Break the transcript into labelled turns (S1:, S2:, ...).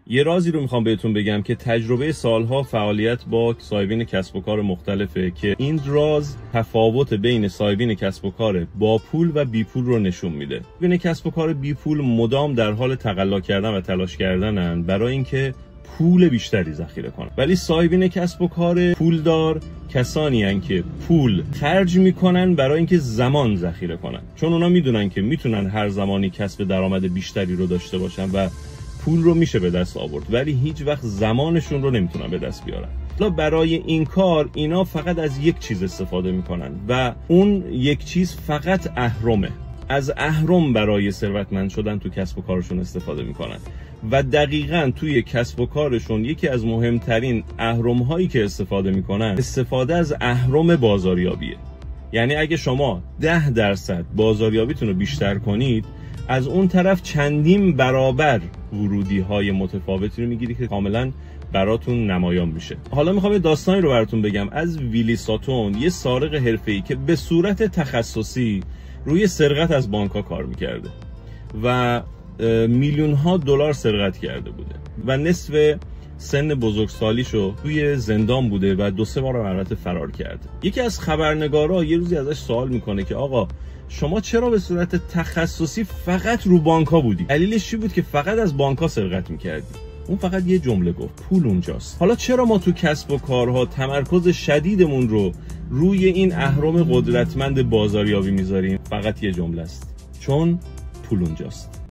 S1: یه رازی رو میخوام بهتون بگم که تجربه سالها فعالیت با صاحبین کسب و کار مختلفه که این راز تفاوت بین صاحبین کسب و کار با پول و بی پول رو نشون میده. بین کسب و کار بی پول مدام در حال تقلا کردن و تلاش کردنن برای اینکه پول بیشتری ذخیره کنن، ولی صاحبین کسب و کار پولدار کسانی هستند که پول خرج میکنن برای اینکه زمان ذخیره کنن، چون اونا میدونن که میتونن هر زمانی کسب درآمد بیشتری رو داشته باشن و پول رو میشه به دست آورد، ولی هیچ وقت زمانشون رو نمیتونن به دست بیارن. حالا برای این کار اینا فقط از یک چیز استفاده میکنن و اون یک چیز فقط اهرمه. از اهرم برای ثروتمند شدن تو کسب و کارشون استفاده میکنن و دقیقاً توی کسب و کارشون یکی از مهمترین اهرم هایی که استفاده میکنن استفاده از اهرم بازاریابیه. یعنی اگه شما 10% بازاریابیتون رو بیشتر کنید، از اون طرف چندین برابر ورودی های متفاوتی رو میگیری که کاملا براتون نمایان میشه. حالا میخوام یه داستانی رو براتون بگم از ویلی ساتون، یه سارق حرفه‌ای که به صورت تخصصی روی سرقت از بانک‌ها کار میکرده و میلیون ها دلار سرقت کرده بوده و نصف سن بزرگسالیشو توی زندان بوده و 2-3 بار البته فرار کرده. یکی از خبرنگارا یه روزی ازش سوال میکنه که آقا شما چرا به صورت تخصصی فقط رو بانک‌ها بودی؟ دلیلش چی بود که فقط از بانک‌ها سرقت میکردی؟ اون فقط یه جمله گفت: پول اونجاست. حالا چرا ما تو کسب و کارها تمرکز شدیدمون رو روی این اهرم قدرتمند بازاریابی میذاریم؟ فقط یه جمله است: چون پول اونجاست.